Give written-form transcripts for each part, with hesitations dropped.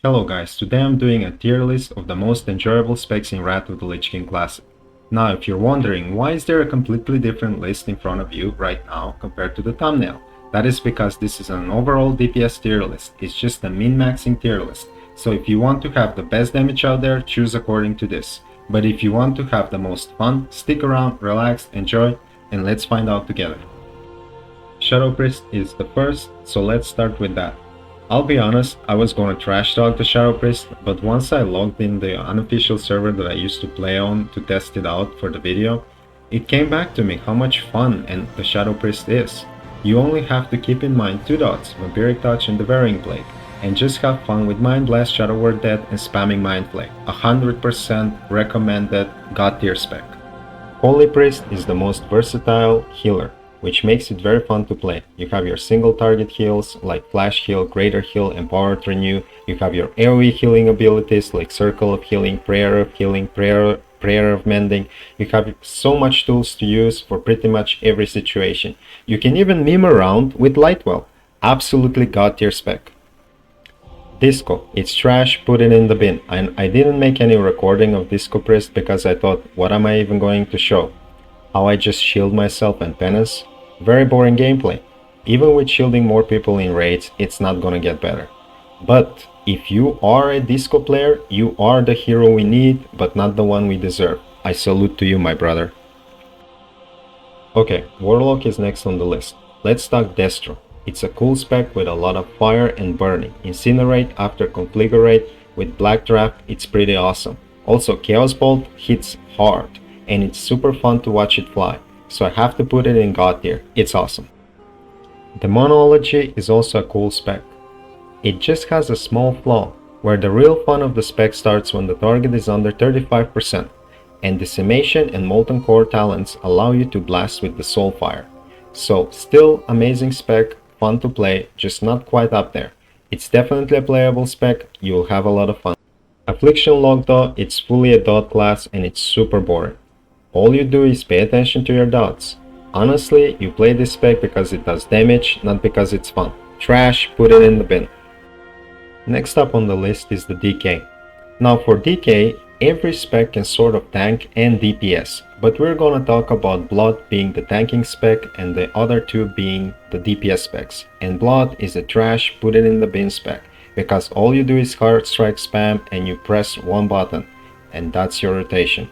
Hello guys, today I'm doing a tier list of the most enjoyable specs in Wrath of the Lich King Classic. Now if you're wondering why is there a completely different list in front of you right now compared to the thumbnail, that is because this is an overall DPS tier list. It's just a min-maxing tier list. So if you want to have the best damage out there, choose according to this. But if you want to have the most fun, stick around, relax, enjoy, and let's find out together. Shadow Priest is the first, so let's start with that. I'll be honest, I was gonna trash talk the Shadow Priest, but once I logged in the unofficial server that I used to play on to test it out for the video, it came back to me how much fun and the Shadow Priest is. You only have to keep in mind two dots, Vampiric Touch and the Varying Plague, and just have fun with Mind Blast, Shadow Word Death, and spamming Mind Flake. 100% recommended God tier spec. Holy Priest is the most versatile healer, which makes it very fun to play. You have your single target heals like Flash Heal, Greater Heal, Empowered Renew. You have your AoE healing abilities like Circle of Healing, Prayer of Healing, Prayer of Mending. You have so much tools to use for pretty much every situation. You can even meme around with Lightwell. Absolutely god tier spec. Disco, it's trash, put it in the bin. And I didn't make any recording of Disco Priest because I thought, what am I even going to show? How I just shield myself and penance? Very boring gameplay. Even with shielding more people in raids, it's not gonna get better. But if you are a Disco player, you are the hero we need, but not the one we deserve. I salute to you, my brother. Okay, Warlock is next on the list. Let's talk Destro. It's a cool spec with a lot of fire and burning. Incinerate after Configurate with Black Draft, it's pretty awesome. Also, Chaos Bolt hits hard, and it's super fun to watch it fly, so I have to put it in god tier. It's awesome. Demonology is also a cool spec. It just has a small flaw, where the real fun of the spec starts when the target is under 35%, and Decimation and Molten Core talents allow you to blast with the Soulfire. So still amazing spec, fun to play, just not quite up there. It's definitely a playable spec, you'll have a lot of fun. Affliction Log though, it's fully a dot class and it's super boring. All you do is pay attention to your dots. Honestly, you play this spec because it does damage, not because it's fun. Trash, put it in the bin. Next up on the list is the DK. Now for DK, every spec can sort of tank and DPS, but we're gonna talk about Blood being the tanking spec and the other two being the DPS specs. And Blood is a trash, put it in the bin spec, because all you do is hard strike spam and you press one button, and that's your rotation.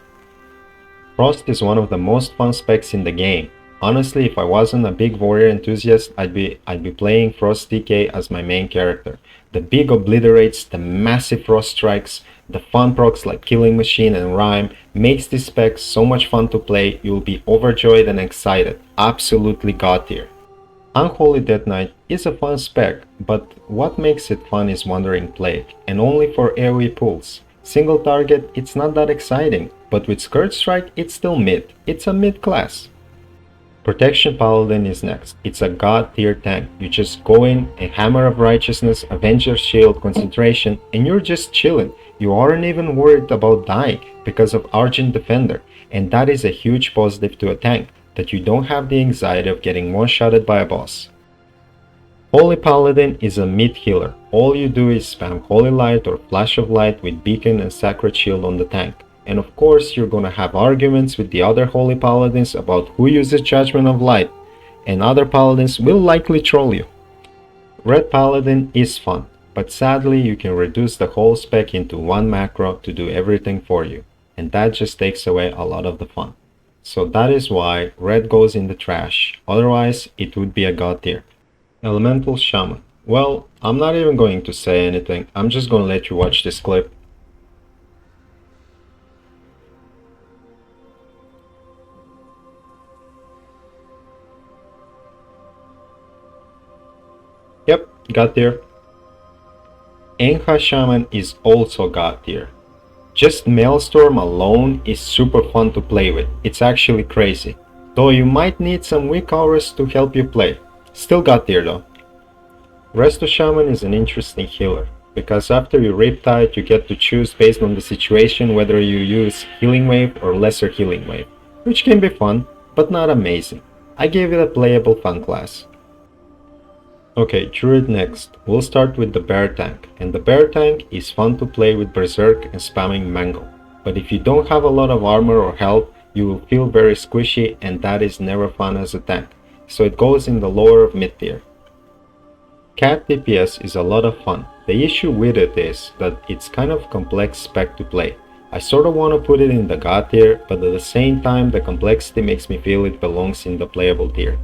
Frost is one of the most fun specs in the game. Honestly, if I wasn't a big warrior enthusiast, I'd be playing Frost DK as my main character. The big obliterates, the massive frost strikes, the fun procs like Killing Machine and Rhyme makes this spec so much fun to play, you'll be overjoyed and excited. Absolutely god tier. Unholy Death Knight is a fun spec, but what makes it fun is Wandering Plague, and only for AoE pulls. Single target, it's not that exciting, but with Scourge Strike, it's still mid. It's a mid class. Protection Paladin is next. It's a god tier tank. You just go in, a Hammer of Righteousness, Avenger's Shield, Concentration, and you're just chilling. You aren't even worried about dying because of Argent Defender, and that is a huge positive to a tank, that you don't have the anxiety of getting one-shotted by a boss. Holy Paladin is a mid healer. All you do is spam Holy Light or Flash of Light with Beacon and Sacred Shield on the tank. And of course you're gonna have arguments with the other Holy Paladins about who uses Judgment of Light, and other Paladins will likely troll you. Red Paladin is fun, but sadly you can reduce the whole spec into one macro to do everything for you, and that just takes away a lot of the fun. So that is why Red goes in the trash, otherwise it would be a god tier. Elemental Shaman. Well, I'm not even going to say anything, I'm just gonna let you watch this clip. Yep, god tier. Enha Shaman is also god tier. Just Maelstrom alone is super fun to play with, it's actually crazy. Though you might need some weak auras to help you play. Still god tier though. Resto Shaman is an interesting healer, because after you Riptide you get to choose based on the situation whether you use Healing Wave or Lesser Healing Wave, which can be fun, but not amazing. I gave it a playable fun class. Okay, Druid next. We'll start with the bear tank, and the bear tank is fun to play with Berserk and spamming Mangle. But if you don't have a lot of armor or health, you will feel very squishy and that is never fun as a tank, so it goes in the lower of mid tier. Cat DPS is a lot of fun. The issue with it is that it's kind of complex spec to play. I sort of want to put it in the god tier, but at the same time the complexity makes me feel it belongs in the playable tier.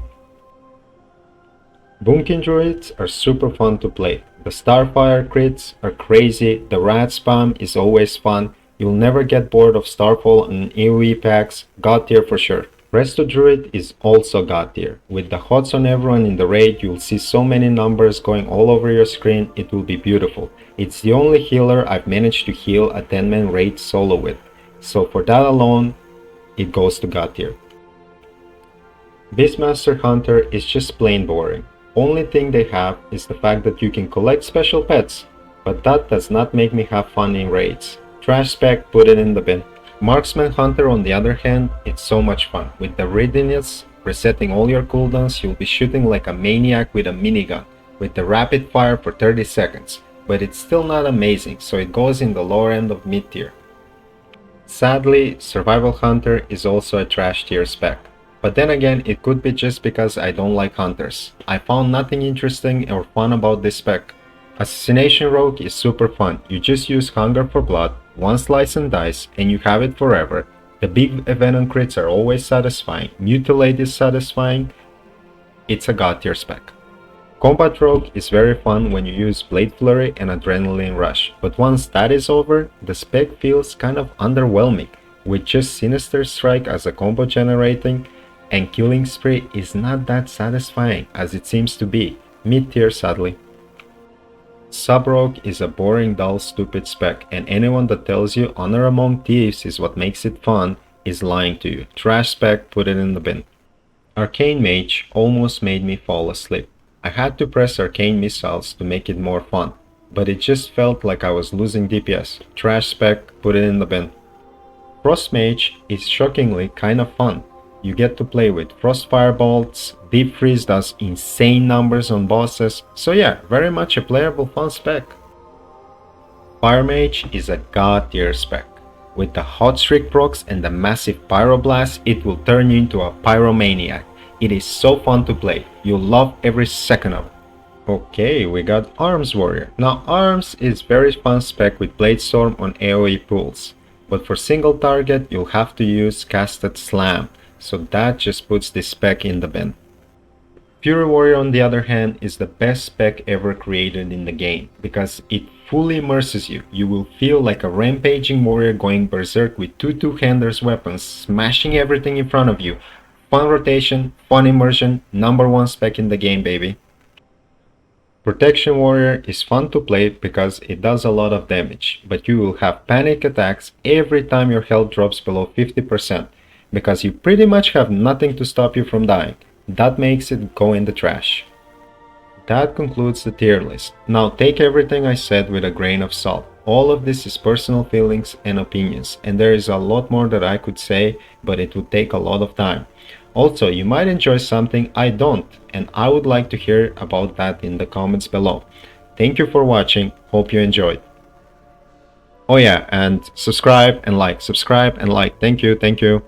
Boomkin Druids are super fun to play. The Starfire crits are crazy, the rat spam is always fun, you'll never get bored of Starfall and AoE packs, god tier for sure. Resto Druid is also god tier. With the HOTS on everyone in the raid, you'll see so many numbers going all over your screen, it will be beautiful. It's the only healer I've managed to heal a 10-man raid solo with, so for that alone, it goes to god tier. Beastmaster Hunter is just plain boring. Only thing they have is the fact that you can collect special pets, but that does not make me have fun in raids. Trash spec, put it in the bin. Marksman Hunter on the other hand, it's so much fun. With the readiness, resetting all your cooldowns, you'll be shooting like a maniac with a minigun, with the rapid fire for 30 seconds, but it's still not amazing, so it goes in the lower end of mid tier. Sadly, Survival Hunter is also a trash tier spec. But then again, it could be just because I don't like hunters. I found nothing interesting or fun about this spec. Assassination Rogue is super fun. You just use Hunger for Blood, one slice and dice, and you have it forever. The big Venom crits are always satisfying. Mutilate is satisfying. It's a god tier spec. Combat Rogue is very fun when you use Blade Flurry and Adrenaline Rush, but once that is over, the spec feels kind of underwhelming, with just Sinister Strike as a combo generating, and Killing Spree is not that satisfying as it seems to be, mid-tier sadly. Sub-Rogue is a boring, dull, stupid spec, and anyone that tells you Honor Among Thieves is what makes it fun is lying to you. Trash spec, put it in the bin. Arcane Mage almost made me fall asleep. I had to press Arcane Missiles to make it more fun, but it just felt like I was losing DPS. Trash spec, put it in the bin. Frost Mage is shockingly kind of fun. You get to play with Frost Firebolts, Deep Freeze does insane numbers on bosses, so yeah, very much a playable fun spec. Fire Mage is a god tier spec. With the Hot Streak procs and the massive Pyroblast, it will turn you into a Pyromaniac. It is so fun to play, you'll love every second of it. Okay, we got Arms Warrior. Now Arms is very fun spec with Bladestorm on AoE pools, but for single target you'll have to use Casted Slam, so that just puts this spec in the bin. Fury Warrior on the other hand is the best spec ever created in the game, because it fully immerses you. You will feel like a rampaging warrior going berserk with two two-handers weapons, smashing everything in front of you. Fun rotation, fun immersion, #1 spec in the game, baby. Protection Warrior is fun to play because it does a lot of damage, but you will have panic attacks every time your health drops below 50%. Because you pretty much have nothing to stop you from dying. That makes it go in the trash. That concludes the tier list. Now take everything I said with a grain of salt. All of this is personal feelings and opinions, and there is a lot more that I could say, but it would take a lot of time. Also, you might enjoy something I don't, and I would like to hear about that in the comments below. Thank you for watching, hope you enjoyed. Oh yeah, and subscribe and like, thank you.